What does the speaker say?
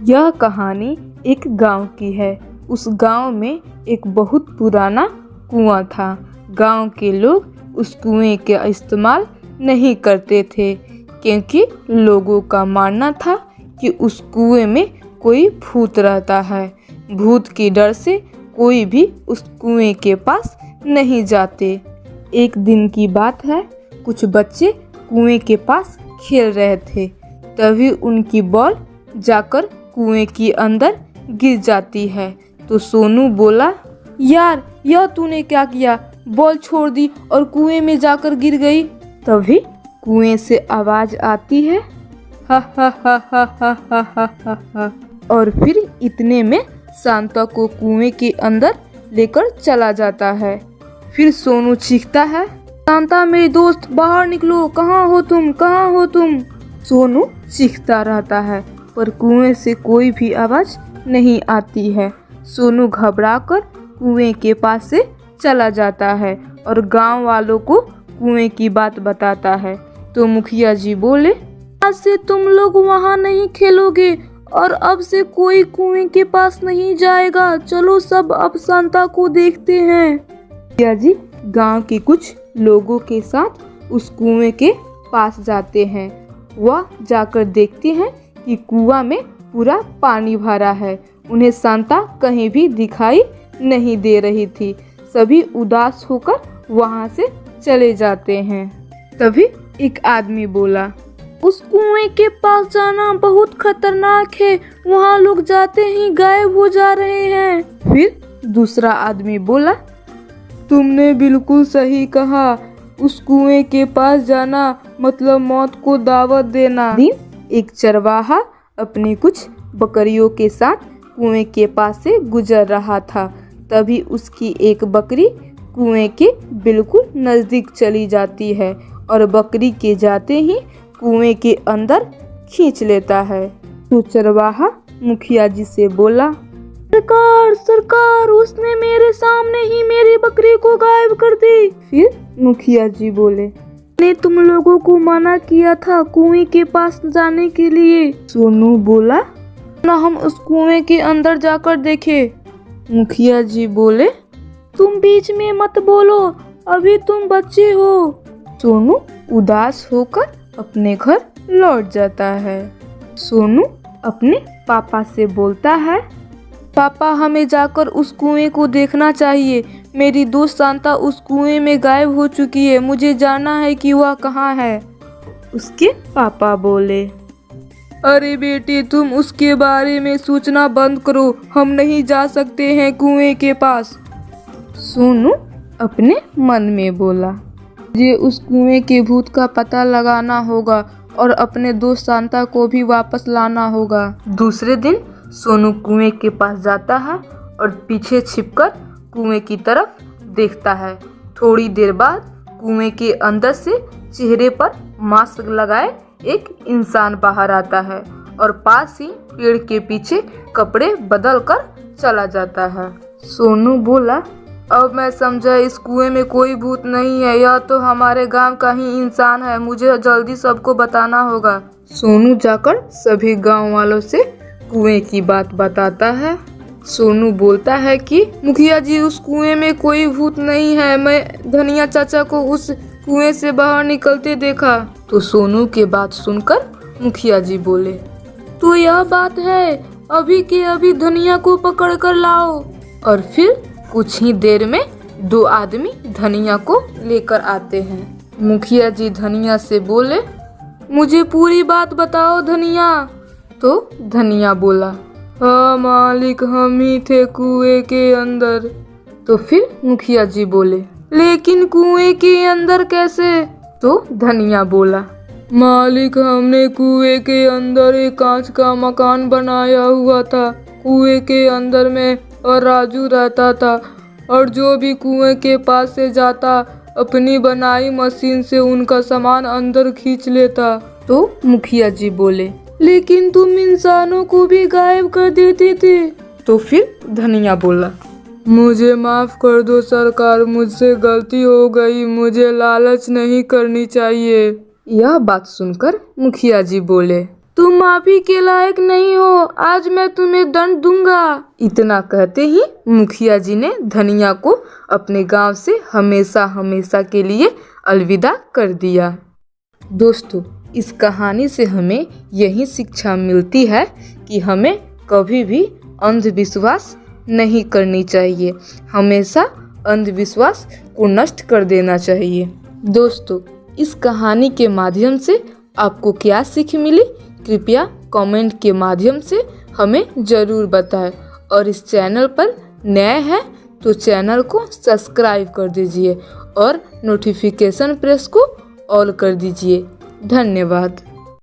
यह कहानी एक गांव की है। उस गांव में एक बहुत पुराना कुआं था। गांव के लोग उस कुएं का इस्तेमाल नहीं करते थे क्योंकि लोगों का मानना था कि उस कुएं में कोई भूत रहता है। भूत के डर से कोई भी उस कुएं के पास नहीं जाते। एक दिन की बात है, कुछ बच्चे कुएं के पास खेल रहे थे। तभी उनकी बॉल जाकर कुएं के अंदर गिर जाती है। तो सोनू बोला, यार यह तूने क्या किया? बॉल छोड़ दी और कुएं में जाकर गिर गई। तभी कुएं से आवाज आती है, हा हा हा हा हा हा हा हा हा। और फिर इतने में शांता को कुएं के अंदर लेकर चला जाता है। फिर सोनू चीखता है, शांता मेरी दोस्त, बाहर निकलो, कहाँ हो तुम, कहाँ हो तुम? सोनू चीखता रहता है पर कुएं से कोई भी आवाज नहीं आती है। सोनू घबराकर कुएं के पास से चला जाता है और गांव वालों को कुएं की बात बताता है। तो मुखिया जी बोले, आज से तुम लोग वहां नहीं खेलोगे और अब से कोई कुएं के पास नहीं जाएगा। चलो सब अब शांता को देखते हैं। मुखिया जी गांव के कुछ लोगों के साथ उस कुएं के पास जाते हैं। वह जाकर देखते हैं कि कुआं में पूरा पानी भरा है। उन्हें शांता कहीं भी दिखाई नहीं दे रही थी। सभी उदास होकर वहां से चले जाते हैं। तभी एक आदमी बोला, उस कुएं के पास जाना बहुत खतरनाक है, वहां लोग जाते ही गायब हो जा रहे हैं। फिर दूसरा आदमी बोला, तुमने बिल्कुल सही कहा, उस कुएं के पास जाना मतलब मौत को दावत देना। एक चरवाहा अपनी कुछ बकरियों के साथ कुएं के पास से गुजर रहा था। तभी उसकी एक बकरी कुएं के बिल्कुल नजदीक चली जाती है और बकरी के जाते ही कुएं के अंदर खींच लेता है। तो चरवाहा मुखिया जी से बोला, सरकार सरकार, उसने मेरे सामने ही मेरी बकरी को गायब कर दी। फिर मुखिया जी बोले, मैंने तुम लोगों को मना किया था कुएं के पास जाने के लिए। सोनू बोला, ना हम उस कुएं के अंदर जाकर देखे। मुखिया जी बोले, तुम बीच में मत बोलो, अभी तुम बच्चे हो। सोनू उदास होकर अपने घर लौट जाता है। सोनू अपने पापा से बोलता है, पापा हमें जाकर उस कुएं को देखना चाहिए। मेरी दोस्त शांता उस कुएं में गायब हो चुकी है, मुझे जानना है कि वह कहाँ है। उसके पापा बोले, अरे बेटे, तुम उसके बारे में सोचना बंद करो, हम नहीं जा सकते हैं कुएं के पास। सोनू अपने मन में बोला, मुझे उस कुएं के भूत का पता लगाना होगा और अपने दोस्त शांता को भी वापस लाना होगा। दूसरे दिन सोनू कुएं के पास जाता है और पीछे छिपकर कुएं की तरफ देखता है। थोड़ी देर बाद कुएं के अंदर से चेहरे पर मास्क लगाए एक इंसान बाहर आता है और पास ही पेड़ के पीछे कपड़े बदल कर चला जाता है। सोनू बोला, अब मैं समझा, इस कुएं में कोई भूत नहीं है, यह तो हमारे गांव का ही इंसान है। मुझे जल्दी सबको बताना होगा। सोनू जाकर सभी गांव वालों से कुएं की बात बताता है। सोनू बोलता है कि मुखिया जी, उस कुएं में कोई भूत नहीं है, मैं धनिया चाचा को उस कुएं से बाहर निकलते देखा। तो सोनू के बात सुनकर मुखिया जी बोले, तो यह बात है, अभी के अभी धनिया को पकड़ कर लाओ। और फिर कुछ ही देर में दो आदमी धनिया को लेकर आते हैं। मुखिया जी धनिया से बोले, मुझे पूरी बात बताओ धनिया। तो धनिया बोला, हाँ मालिक, हम ही थे कुएं के अंदर। तो फिर मुखिया जी बोले, लेकिन कुएं के अंदर कैसे? तो धनिया बोला, मालिक, हमने कुएं के अंदर एक कांच का मकान बनाया हुआ था। कुएं के अंदर में और राजू रहता था और जो भी कुएं के पास से जाता अपनी बनाई मशीन से उनका सामान अंदर खींच लेता। तो मुखिया जी बोले, लेकिन तुम इंसानों को भी गायब कर देते थे। तो फिर धनिया बोला, मुझे माफ कर दो सरकार, मुझसे गलती हो गई, मुझे लालच नहीं करनी चाहिए। यह बात सुनकर मुखिया जी बोले, तुम माफी के लायक नहीं हो, आज मैं तुम्हें दंड दूंगा। इतना कहते ही मुखिया जी ने धनिया को अपने गांव से हमेशा हमेशा के लिए अलविदा कर दिया। दोस्तों, इस कहानी से हमें यही शिक्षा मिलती है कि हमें कभी भी अंधविश्वास नहीं करनी चाहिए, हमेशा अंधविश्वास को नष्ट कर देना चाहिए। दोस्तों, इस कहानी के माध्यम से आपको क्या सीख मिली, कृपया कमेंट के माध्यम से हमें ज़रूर बताएं। और इस चैनल पर नए हैं तो चैनल को सब्सक्राइब कर दीजिए और नोटिफिकेशन प्रेस को ऑल कर दीजिए। धन्यवाद।